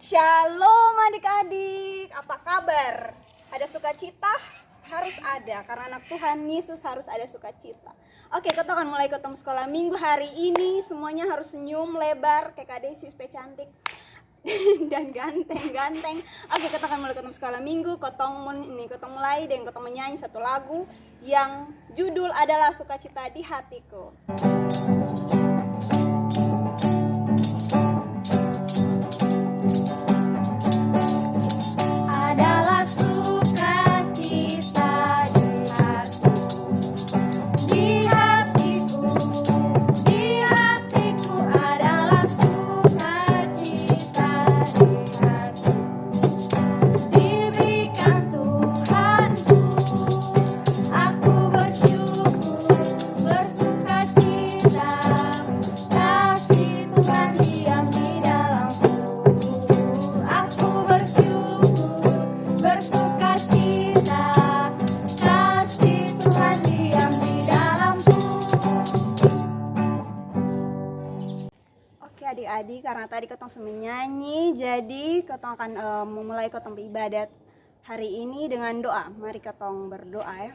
Shalom adik-adik, apa kabar? Ada sukacita? Harus ada, karena anak Tuhan Yesus harus ada sukacita. Oke, kita akan mulai ketemu sekolah minggu hari ini. Semuanya harus senyum lebar, kayak Kak Desi supaya cantik dan ganteng-ganteng. Oke, kita akan mulai ketemu sekolah minggu. Kotong mulai dan kotong menyanyi satu lagu yang judul adalah Sukacita di Hatiku. Adik-adik, karena tadi ketong sudah nyanyi, jadi ketong akan memulai ketong beribadat hari ini dengan doa. Mari ketong berdoa ya.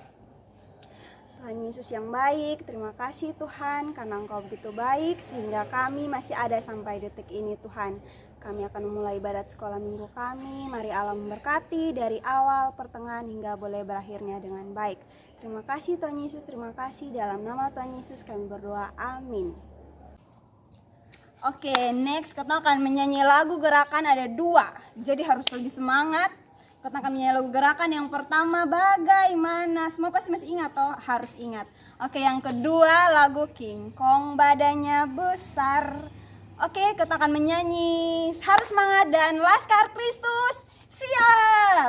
Tuhan Yesus yang baik, terima kasih Tuhan karena Engkau begitu baik sehingga kami masih ada sampai detik ini Tuhan. Kami akan memulai ibadat sekolah minggu kami. Mari Allah memberkati dari awal, pertengahan hingga boleh berakhirnya dengan baik. Terima kasih Tuhan Yesus, terima kasih. Dalam nama Tuhan Yesus kami berdoa, amin. Oke, next kita akan menyanyi lagu gerakan ada 2. Jadi harus lebih semangat. Kita akan menyanyi lagu gerakan yang pertama bagaimana. Semua pasti masih ingat toh? Harus ingat. Oke, yang kedua lagu King Kong badannya besar. Oke, kita akan menyanyi. Harus semangat dan Laskar Kristus siap.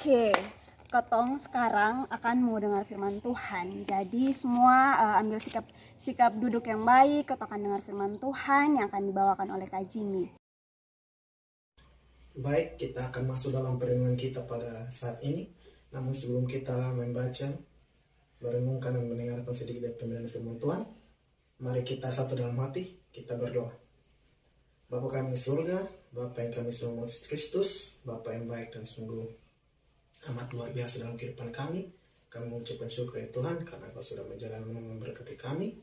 Oke, ketong sekarang akan mau dengar firman Tuhan. Jadi semua ambil sikap duduk yang baik. Ketong akan dengar firman Tuhan yang akan dibawakan oleh Kak Jimmy. Baik, kita akan masuk dalam perenungan kita pada saat ini. Namun sebelum kita membaca, merenungkan dan mendengarkan sedikit dari pemberian firman Tuhan, mari kita satu dalam hati, kita berdoa. Bapa kami di surga, Bapa yang kami sembah Yesus Kristus, Bapa yang baik dan sungguh amat luar biasa dalam kehidupan kami. Kami mengucapkan syukur ya Tuhan karena Kau sudah menjaga dan memberkati kami.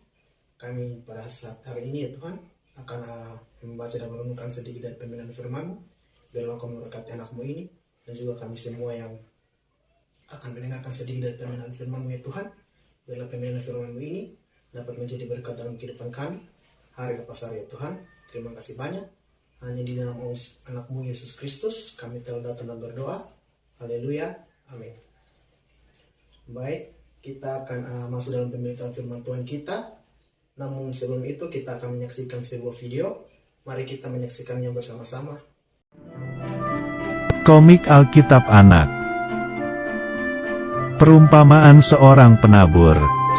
Kami pada saat hari ini ya Tuhan akan membaca dan merenungkan sedikit dari pembinaan firman-Mu. Biarlah Kau memberkati anak-Mu ini dan juga kami semua yang akan mendengarkan sedikit dari pembinaan firman-Mu ya Tuhan. Biarlah pembinaan firman-Mu ini dapat menjadi berkat dalam kehidupan kami hari lepas hari ya Tuhan. Terima kasih banyak. Hanya di dalam anak-Mu Yesus Kristus kami telah datang dan berdoa. Haleluya. Amin. Baik, kita akan masuk dalam pemberitaan firman Tuhan kita. Namun sebelum itu kita akan menyaksikan sebuah video. Mari kita menyaksikannya bersama-sama. Komik Alkitab Anak. Perumpamaan seorang penabur.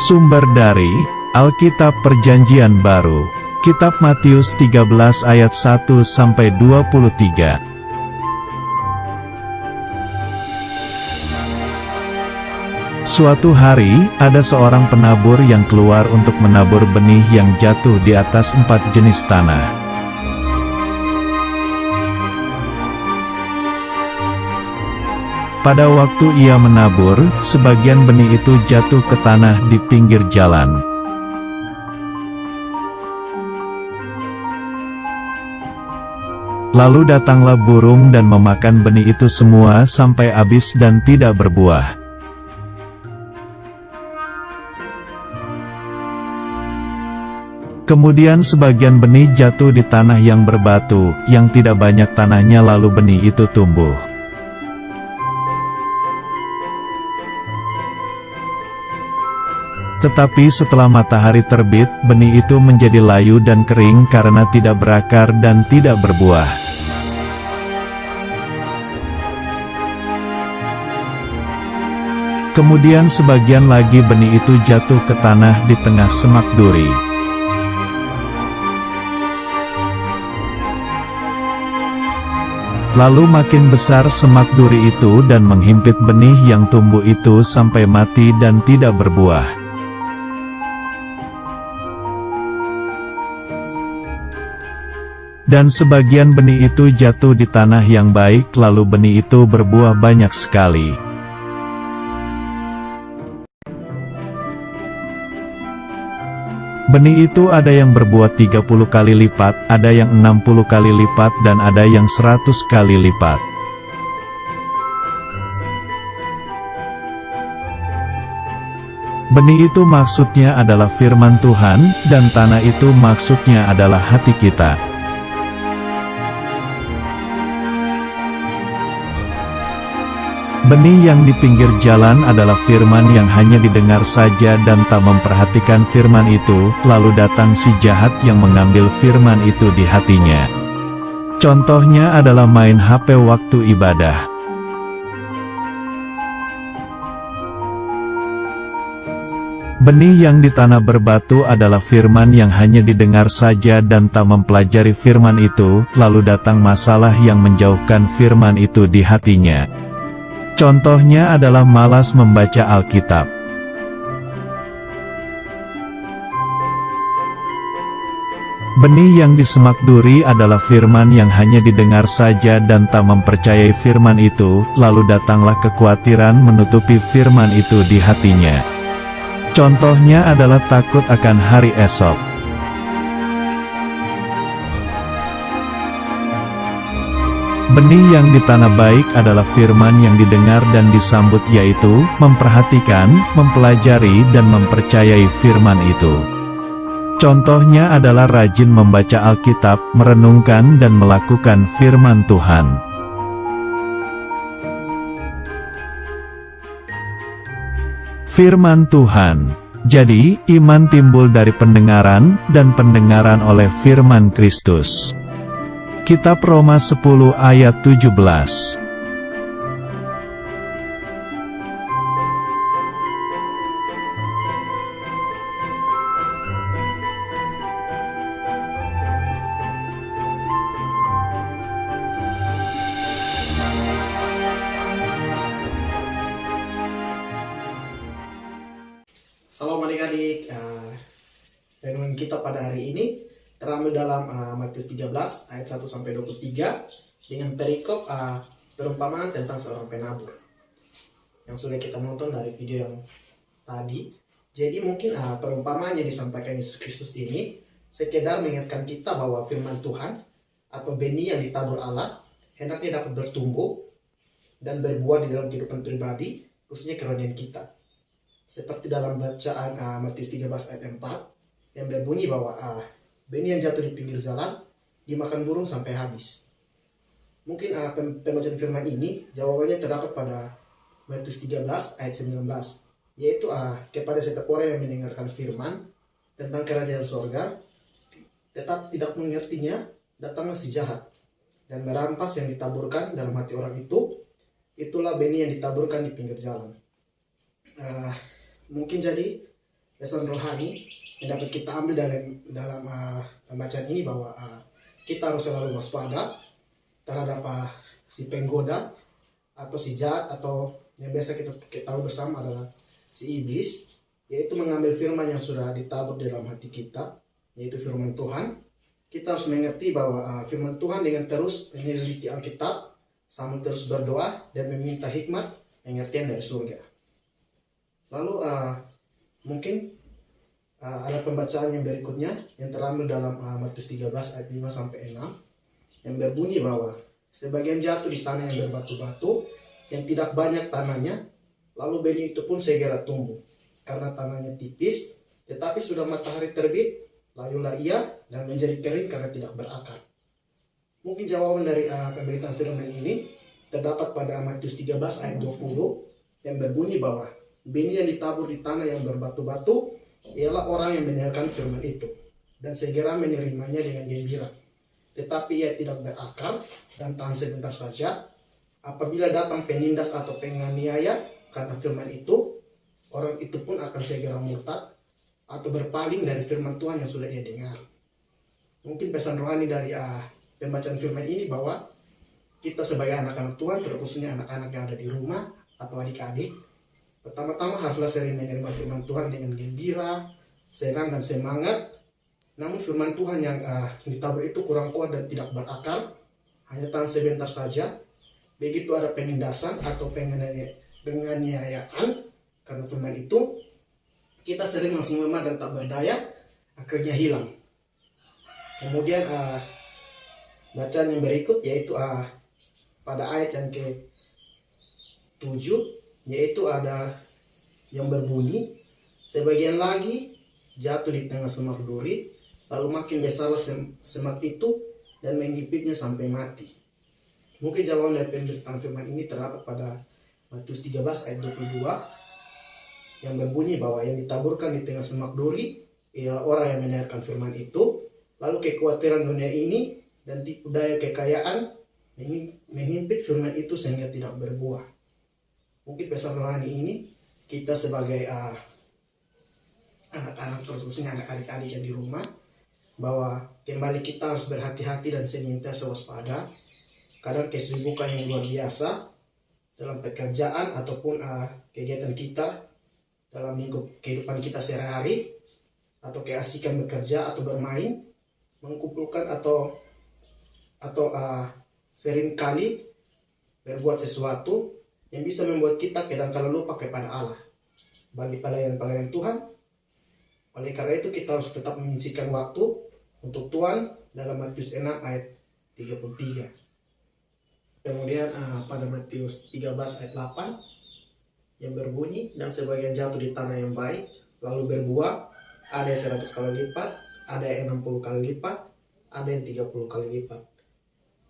Sumber dari Alkitab Perjanjian Baru, Kitab Matius 13 ayat 1-23. Suatu hari, ada seorang penabur yang keluar untuk menabur benih yang jatuh di atas 4 jenis tanah. Pada waktu ia menabur, sebagian benih itu jatuh ke tanah di pinggir jalan. Lalu datanglah burung dan memakan benih itu semua sampai habis dan tidak berbuah. Kemudian sebagian benih jatuh di tanah yang berbatu, yang tidak banyak tanahnya, lalu benih itu tumbuh. Tetapi setelah matahari terbit, benih itu menjadi layu dan kering karena tidak berakar dan tidak berbuah. Kemudian sebagian lagi benih itu jatuh ke tanah di tengah semak duri. Lalu makin besar semak duri itu dan menghimpit benih yang tumbuh itu sampai mati dan tidak berbuah. Dan sebagian benih itu jatuh di tanah yang baik, lalu benih itu berbuah banyak sekali. Benih itu ada yang berbuah 30 kali lipat, ada yang 60 kali lipat, dan ada yang 100 kali lipat. Benih itu maksudnya adalah firman Tuhan, dan tanah itu maksudnya adalah hati kita. Benih yang di pinggir jalan adalah firman yang hanya didengar saja dan tak memperhatikan firman itu, lalu datang si jahat yang mengambil firman itu di hatinya. Contohnya adalah main HP waktu ibadah. Benih yang di tanah berbatu adalah firman yang hanya didengar saja dan tak mempelajari firman itu, lalu datang masalah yang menjauhkan firman itu di hatinya. Contohnya adalah malas membaca Alkitab. Benih yang di semak duri adalah firman yang hanya didengar saja dan tak mempercayai firman itu, lalu datanglah kekhawatiran menutupi firman itu di hatinya. Contohnya adalah takut akan hari esok. Benih yang di tanah baik adalah firman yang didengar dan disambut, yaitu memperhatikan, mempelajari dan mempercayai firman itu. Contohnya adalah rajin membaca Alkitab, merenungkan dan melakukan firman Tuhan. Firman Tuhan. Jadi, iman timbul dari pendengaran, dan pendengaran oleh firman Kristus. Kitab Roma 10 ayat 17. Salam adik-adik. Renungan kita pada hari ini terambil dalam Matius 13 ayat 1-23 dengan perikop perumpamaan tentang seorang penabur. yang sudah kita nonton dari video yang tadi. Jadi mungkin perumpamaan yang disampaikan Yesus Kristus ini sekedar mengingatkan kita bahwa firman Tuhan atau benih yang ditabur Allah hendaknya dapat bertumbuh dan berbuah di dalam kehidupan pribadi, khususnya kerohanian kita. Seperti dalam bacaan Matius 13 ayat 4 yang berbunyi bahwa benih yang jatuh di pinggir jalan dimakan burung sampai habis. Mungkin pembacaan firman ini jawabannya terdapat pada Matius 13 ayat 19, yaitu kepada setiap orang yang mendengarkan firman tentang kerajaan sorga tetapi tidak mengertinya, datanglah si jahat dan merampas yang ditaburkan dalam hati orang itu. Itulah benih yang ditaburkan di pinggir jalan. Mungkin jadi pesan rohani yang dapat kita ambil dalam pembacaan ini bahwa kita harus selalu waspada terhadap si penggoda atau si jahat, atau yang biasa kita tahu bersama adalah si iblis, yaitu mengambil firman yang sudah ditabur di dalam hati kita, yaitu firman Tuhan. Kita harus mengerti bahwa firman Tuhan dengan terus meneliti Alkitab sambil terus berdoa dan meminta hikmat pengertian dari surga. Lalu mungkin ada pembacaan yang berikutnya yang terambil dalam Matius 13 ayat 5 sampai 6 yang berbunyi bahwa sebagian jatuh di tanah yang berbatu-batu yang tidak banyak tanahnya, lalu benih itu pun segera tumbuh karena tanahnya tipis, tetapi sudah matahari terbit layulah ia dan menjadi kering karena tidak berakar. Mungkin jawaban dari pemberitaan firman ini terdapat pada Matius 13 ayat 20 yang berbunyi bahwa benih yang ditabur di tanah yang berbatu-batu ialah orang yang mendengarkan firman itu dan segera menerimanya dengan gembira. Tetapi ia tidak berakar dan tahan sebentar saja. Apabila datang penindas atau penganiaya karena firman itu, orang itu pun akan segera murtad atau berpaling dari firman Tuhan yang sudah ia dengar. Mungkin pesan rohani dari pembacaan firman ini bahwa kita sebagai anak-anak Tuhan, terkhususnya anak-anak yang ada di rumah atau adik-adik, pertama-tama haruslah sering menerima firman Tuhan dengan gembira, senang dan semangat. Namun firman Tuhan yang ditabur itu kurang kuat dan tidak berakar, hanya tahan sebentar saja. Begitu ada penindasan atau penganiayaan karena firman itu, kita sering langsung lemah dan tak berdaya, akhirnya hilang. Kemudian bacaan yang berikut yaitu pada ayat yang ke-7, yaitu ada yang berbunyi, sebagian lagi jatuh di tengah semak duri, lalu makin besarlah semak itu dan menyipitnya sampai mati. Mungkin jawaban dari pemberitaan firman ini terdapat pada Matius 13 ayat 22 yang berbunyi bahwa yang ditaburkan di tengah semak duri ialah orang yang mendengarkan firman itu, lalu kekhawatiran dunia ini dan tipu daya kekayaan menghimpit firman itu sehingga tidak berbuah. Mungkin pesan rohani ini kita sebagai anak-anak, khususnya anak adik-adik yang di rumah, bahwa kembali kita harus berhati-hati dan senantiasa waspada. Kadang kesibukan yang luar biasa dalam pekerjaan ataupun kegiatan kita dalam kehidupan kita sehari-hari, atau keasikan bekerja atau bermain, mengumpulkan atau seringkali berbuat sesuatu yang bisa membuat kita kadang-kala lupa kepada Allah. Bagi pelayan-pelayan Tuhan, oleh karena itu kita harus tetap menyisihkan waktu untuk Tuhan dalam Matius 6 ayat 33. Kemudian pada Matius 13 ayat 8 yang berbunyi, dan sebagian jatuh di tanah yang baik lalu berbuah, ada yang 100 kali lipat, ada yang 60 kali lipat, ada yang 30 kali lipat.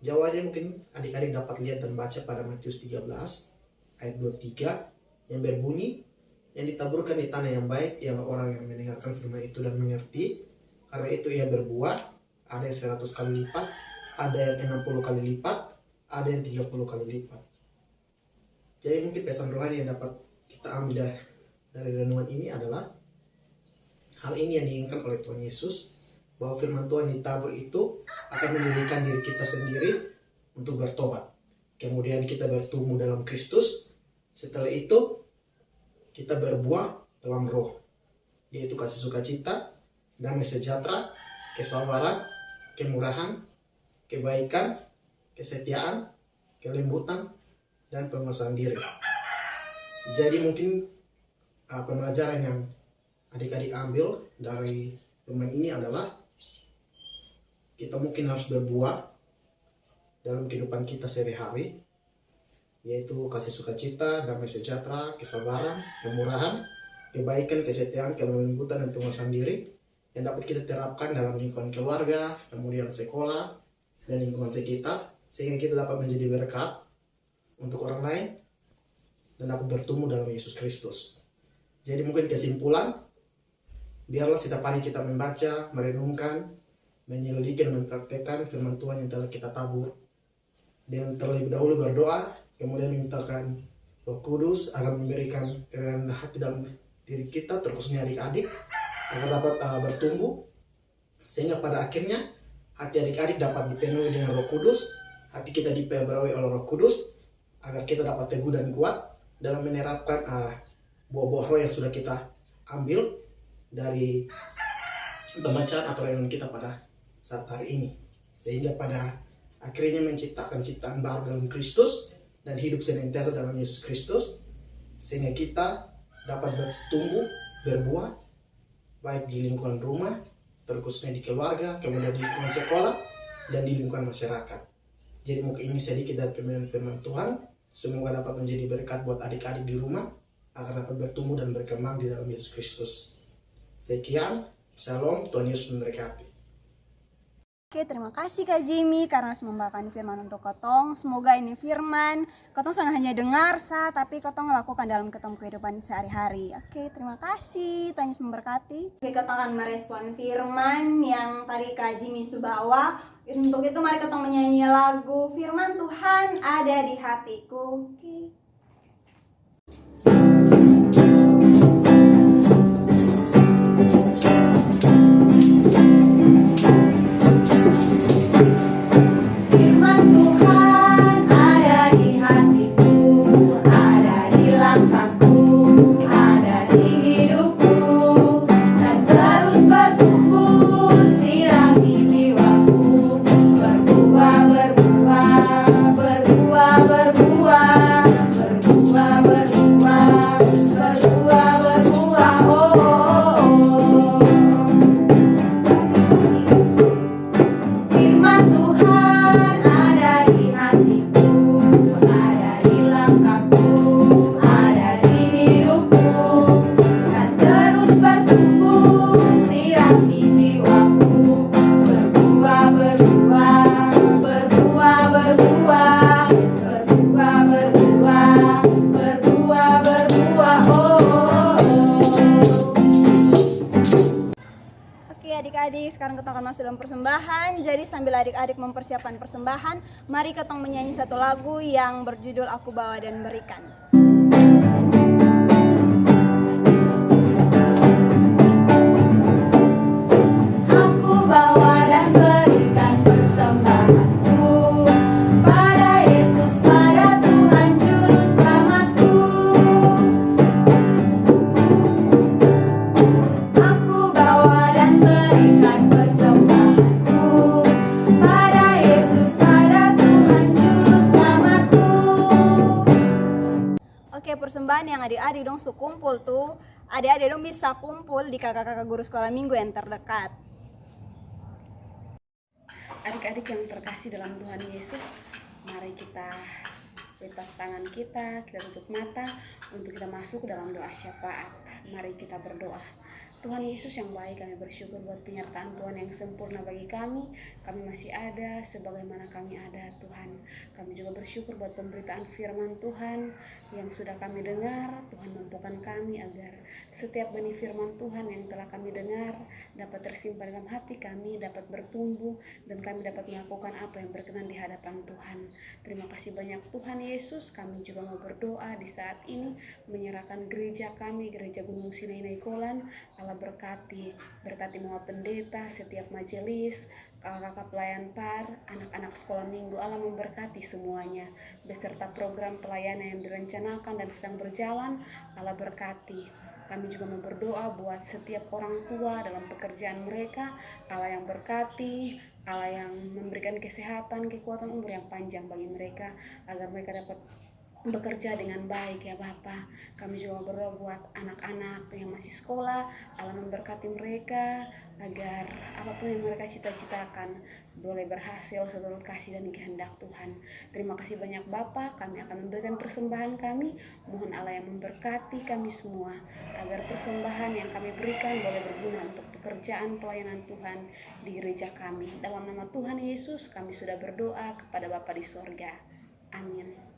Jawabannya mungkin adik-adik dapat lihat dan baca pada Matius 13 ayat 23 yang berbunyi, yang ditaburkan di tanah yang baik ialah orang yang mendengarkan firman itu dan mengerti, karena itu ia berbuah, ada yang 100 kali lipat, ada yang 60 kali lipat, ada yang 30 kali lipat. Jadi mungkin pesan rohani yang dapat kita ambil dari renungan ini adalah hal ini yang diinginkan oleh Tuhan Yesus, bahwa firman Tuhan ditabur itu akan menjadikan diri kita sendiri untuk bertobat. Kemudian kita bertumbuh dalam Kristus. Setelah itu kita berbuah dalam roh, yaitu kasih sukacita, damai sejahtera, kesabaran, kemurahan, kebaikan, kesetiaan, kelembutan, dan penguasaan diri. Jadi mungkin pembelajaran yang adik-adik ambil dari firman ini adalah kita mungkin harus berbuah dalam kehidupan kita sehari-hari, yaitu kasih sukacita, damai sejahtera, kesabaran, kemurahan, kebaikan, kesetiaan, kelembutan, dan penguasaan diri yang dapat kita terapkan dalam lingkungan keluarga, kemudian sekolah, dan lingkungan sekitar, sehingga kita dapat menjadi berkat untuk orang lain dan dapat bertumbuh dalam Yesus Kristus. Jadi mungkin kesimpulan, biarlah setiap hari kita membaca, merenungkan, menyelidiki dan mempraktekkan firman Tuhan yang telah kita tabur. Dan terlebih dahulu berdoa, kemudian mintakan Roh Kudus agar memberikan kerendahan hati dalam diri kita, terkhususnya adik-adik, agar dapat bertumbuh, sehingga pada akhirnya hati adik-adik dapat dipenuhi dengan Roh Kudus, hati kita diperberawi oleh Roh Kudus, agar kita dapat teguh dan kuat dalam menerapkan buah-buah roh yang sudah kita ambil dari pembacaan atau renungan kita pada saat hari ini, sehingga pada akhirnya menciptakan ciptaan baru dalam Kristus dan hidup senantiasa dalam Yesus Kristus, sehingga kita dapat bertumbuh, berbuah baik di lingkungan rumah, terkhususnya di keluarga, kemudian di lingkungan sekolah, dan di lingkungan masyarakat. Jadi mungkin ini sedikit dari pemberian firman Tuhan. Semoga dapat menjadi berkat buat adik-adik di rumah, agar dapat bertumbuh dan berkembang di dalam Yesus Kristus. Sekian, Shalom, Tuhan Yesus memberkati. Oke, terima kasih Kak Jimmy karena sudah membawakan firman untuk Kotong. Semoga ini firman Kotong jangan hanya dengar tapi Kotong lakukan dalam ketemu kehidupan sehari-hari. Oke, terima kasih. Tuhan Yesus memberkati. Oke, Kotong akan merespon firman yang tadi Kak Jimmy bawa. Untuk itu mari Kotong menyanyi lagu Firman Tuhan Ada di Hatiku. Oke. Firman Tuhan ada di hatiku, ada di langkahku, ada di hidupku, dan terus bertumbuh, sirami jiwaku, berbuah, berbuah, berbuah, berbuah, berbuah, berbuah, berbuah, berbuah, oh, oh, oh. Firman Tuhan ada di hatiku, ada di langkahku, ada di hidupku, dan terus bertumbuh, sirami jiwaku, berbuah, berbuah, berbuah, berbuah, berbuah, berbuah, berbuah, berbuah, oh, oh, oh. Oke adik-adik, sekarang kita akan masuk dalam persembahan. Jadi sambil adik-adik mempersiapkan persembahan, mari kita menyanyi satu lagu yang berjudul Aku Bawa dan Berikan. Aku bawa dan berikan persembahanku pada Yesus, pada Tuhan Juru Selamatku. Aku bawa dan berikan persembahanku pada Yesus, pada Tuhan Juru Selamatku. Oke, persembahan yang adik-adik dong kumpul tuh, adik-adik dong bisa kumpul di kakak-kakak guru sekolah minggu yang terdekat. Adik-adik yang terkasih dalam Tuhan Yesus, mari kita lipat tangan kita tutup mata untuk kita masuk dalam doa syafaat. Mari kita berdoa. Tuhan Yesus yang baik, kami bersyukur buat penyertaan Tuhan yang sempurna bagi kami. Kami masih ada sebagaimana kami ada, Tuhan. Kami juga bersyukur buat pemberitaan firman Tuhan yang sudah kami dengar. Tuhan mampukan kami agar setiap benih firman Tuhan yang telah kami dengar dapat tersimpan dalam hati kami, dapat bertumbuh, dan kami dapat melakukan apa yang berkenan di hadapan Tuhan. Terima kasih banyak Tuhan Yesus. Kami juga mau berdoa di saat ini, menyerahkan gereja kami, Gereja Gunung Sinai Naikolan. Allah berkati Mama Pendeta, setiap majelis, kakak-kakak pelayan par, anak-anak sekolah minggu. Allah memberkati semuanya beserta program pelayanan yang direncanakan dan sedang berjalan. Allah berkati. Kami juga mau berdoa buat setiap orang tua dalam pekerjaan mereka. Allah yang berkati, Allah yang memberikan kesehatan, kekuatan umur yang panjang bagi mereka, agar mereka dapat bekerja dengan baik ya Bapa. Kami juga berdoa buat anak-anak yang masih sekolah, Allah memberkati mereka agar apapun yang mereka cita-citakan boleh berhasil seturut kasih dan kehendak Tuhan. Terima kasih banyak Bapa, kami akan memberikan persembahan kami. Mohon Allah yang memberkati kami semua agar persembahan yang kami berikan boleh berguna untuk pekerjaan pelayanan Tuhan di gereja kami. Dalam nama Tuhan Yesus kami sudah berdoa kepada Bapa di sorga. Amin.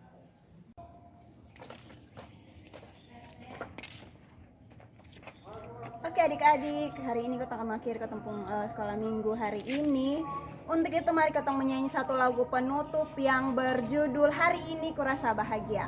Oke adik-adik, hari ini kita akan mengakhiri ketempung sekolah minggu hari ini. Untuk itu mari kita menyanyi satu lagu penutup yang berjudul Hari Ini Kurasa Bahagia.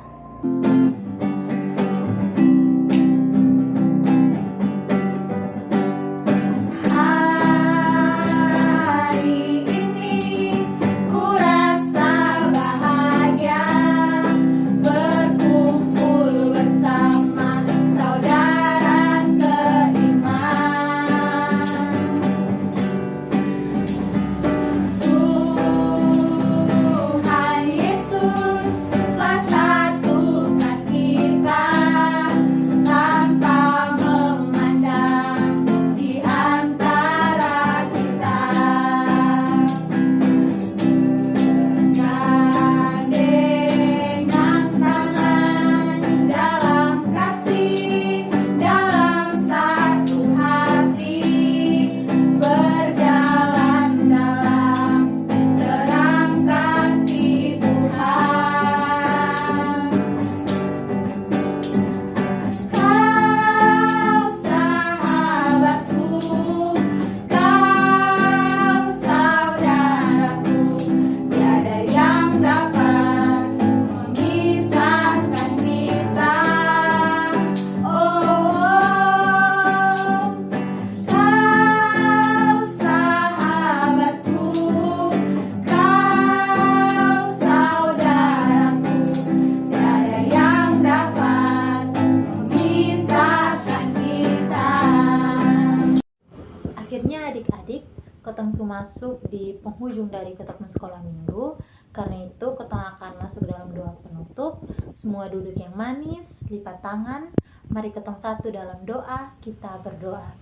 Akhirnya adik-adik, ketong masuk di penghujung dari ketemu sekolah minggu. Karena itu ketong akan masuk dalam doa penutup. Semua duduk yang manis, lipat tangan. Mari ketong satu dalam doa, kita berdoa.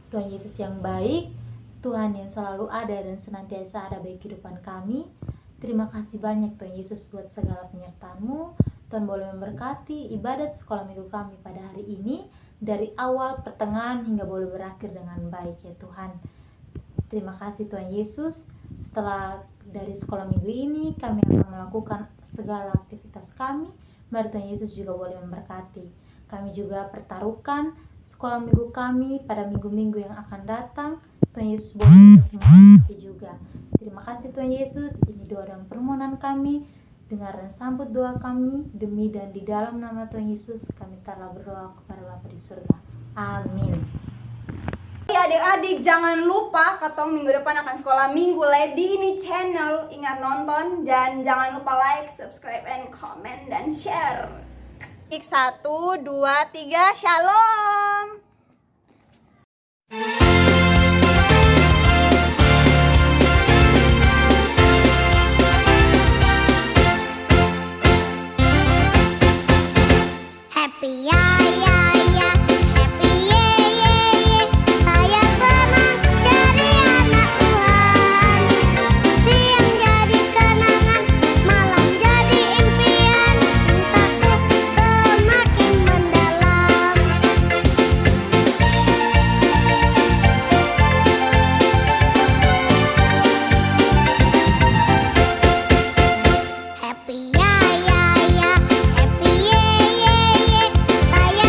Tuhan Yesus yang baik, Tuhan yang selalu ada dan senantiasa ada bagi kehidupan kami. Terima kasih banyak Tuhan Yesus buat segala penyertaan-Mu. Tuhan boleh memberkati ibadat sekolah minggu kami pada hari ini, dari awal, pertengahan, hingga boleh berakhir dengan baik ya Tuhan. Terima kasih Tuhan Yesus. Setelah dari sekolah minggu ini, kami akan melakukan segala aktivitas kami. Mari Tuhan Yesus juga boleh memberkati. Kami juga pertaruhkan sekolah minggu kami pada minggu-minggu yang akan datang. Tuhan Yesus boleh memberkati juga. Terima kasih Tuhan Yesus. Ini doa dan permohonan kami. Dengar dan sambut doa kami, demi dan di dalam nama Tuhan Yesus kami telah berdoa kepada Bapa di surga. Amin. Adik-adik jangan lupa ketong minggu depan akan sekolah minggu live di ini channel. Ingat nonton dan jangan lupa like, subscribe, and comment dan share. 1, 2, 3, shalom.